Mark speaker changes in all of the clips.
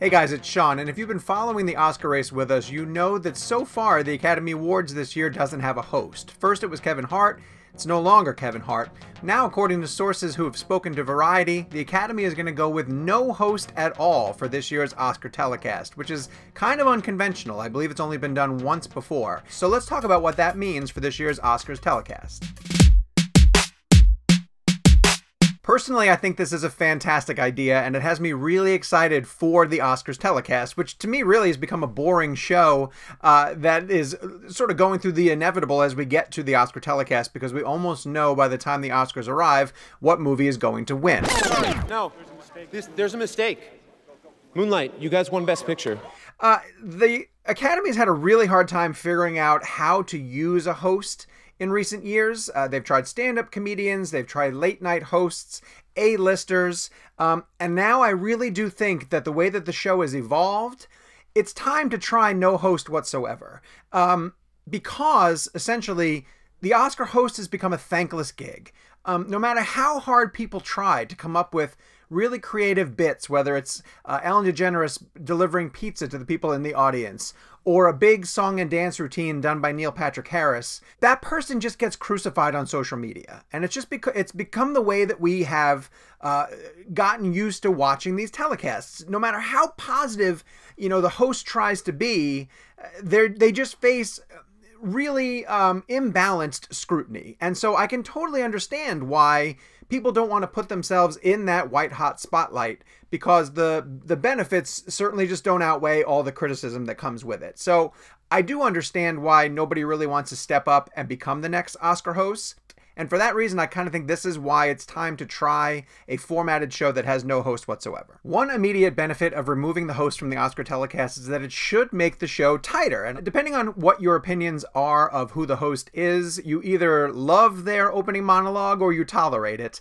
Speaker 1: Hey guys, it's Sean, and if you've been following the Oscar race with us, you know that so far the Academy Awards this year doesn't have a host. First it was Kevin Hart, it's no longer Kevin Hart. Now, according to sources who have spoken to Variety, the Academy is going to go with no host at all for this year's Oscar telecast, which is kind of unconventional. I believe it's only been done once before. So let's talk about what that means for this year's Oscars telecast. Personally, I think this is a fantastic idea, and it has me really excited for the Oscars telecast, which to me really has become a boring show that is sort of going through the inevitable as we get to the Oscar telecast, because we almost know by the time the Oscars arrive what movie is going to win.
Speaker 2: No, there's a mistake. Moonlight, you guys won Best Picture.
Speaker 1: The Academy's had a really hard time figuring out how to use a host in recent years. They've tried stand-up comedians, they've tried late-night hosts, A-listers, and now I really do think that the way that the show has evolved, it's time to try no host whatsoever. Because, essentially, the Oscar host has become a thankless gig. No matter how hard people try to come up with really creative bits, whether it's Ellen DeGeneres delivering pizza to the people in the audience, or a big song and dance routine done by Neil Patrick Harris, that person just gets crucified on social media. And it's just because it's become the way that we have gotten used to watching these telecasts. No matter how positive, the host tries to be, they just face really imbalanced scrutiny. And so I can totally understand why people don't want to put themselves in that white-hot spotlight, because the benefits certainly just don't outweigh all the criticism that comes with it. So I do understand why nobody really wants to step up and become the next Oscar host. And for that reason, I kind of think this is why it's time to try a formatted show that has no host whatsoever. One immediate benefit of removing the host from the Oscar telecast is that it should make the show tighter. And depending on what your opinions are of who the host is, you either love their opening monologue or you tolerate it.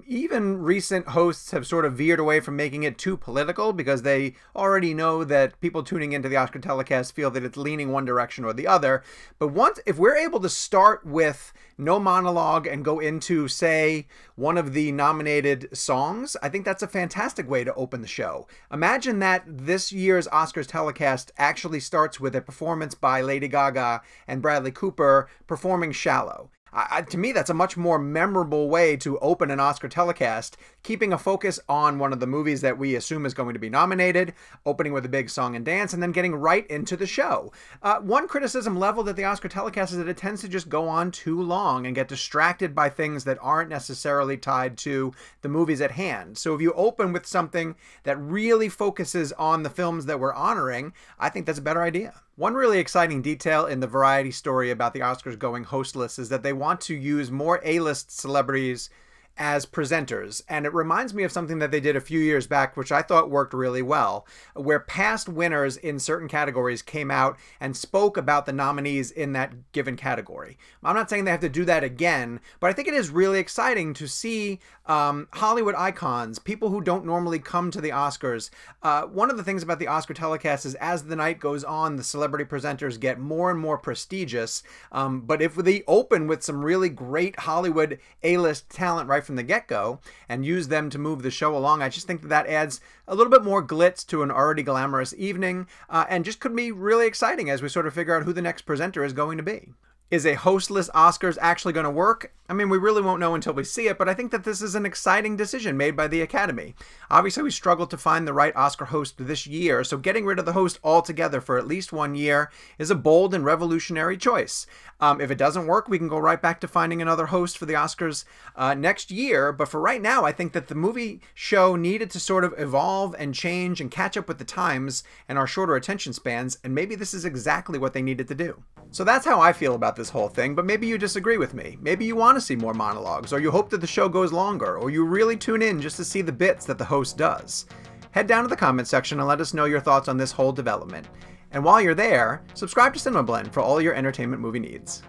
Speaker 1: Even recent hosts have sort of veered away from making it too political, because they already know that people tuning into the Oscar telecast feel that it's leaning one direction or the other. But if we're able to start with no monologue and go into, say, one of the nominated songs, I think that's a fantastic way to open the show. Imagine that this year's Oscars telecast actually starts with a performance by Lady Gaga and Bradley Cooper performing Shallow. To me, that's a much more memorable way to open an Oscar telecast, keeping a focus on one of the movies that we assume is going to be nominated, opening with a big song and dance, and then getting right into the show. One criticism leveled at the Oscar telecast is that it tends to just go on too long and get distracted by things that aren't necessarily tied to the movies at hand. So if you open with something that really focuses on the films that we're honoring, I think that's a better idea. One really exciting detail in the Variety story about the Oscars going hostless is that they want to use more A-list celebrities as presenters. And it reminds me of something that they did a few years back, which I thought worked really well, where past winners in certain categories came out and spoke about the nominees in that given category. I'm not saying they have to do that again, but I think it is really exciting to see Hollywood icons, people who don't normally come to the Oscars. One of the things about the Oscar telecast is as the night goes on, the celebrity presenters get more and more prestigious. But if they open with some really great Hollywood A-list talent right from the get-go and use them to move the show along, I just think that adds a little bit more glitz to an already glamorous evening, and just could be really exciting as we sort of figure out who the next presenter is going to be. Is a hostless Oscars actually going to work? I mean, we really won't know until we see it, but I think that this is an exciting decision made by the Academy. Obviously, we struggled to find the right Oscar host this year, so getting rid of the host altogether for at least 1 year is a bold and revolutionary choice. If it doesn't work, we can go right back to finding another host for the Oscars next year, but for right now, I think that the movie show needed to sort of evolve and change and catch up with the times and our shorter attention spans, and maybe this is exactly what they needed to do. So that's how I feel about this whole thing, but maybe you disagree with me. Maybe you want to see more monologues, or you hope that the show goes longer, or you really tune in just to see the bits that the host does. Head down to the comment section and let us know your thoughts on this whole development. And while you're there, subscribe to CinemaBlend for all your entertainment movie needs.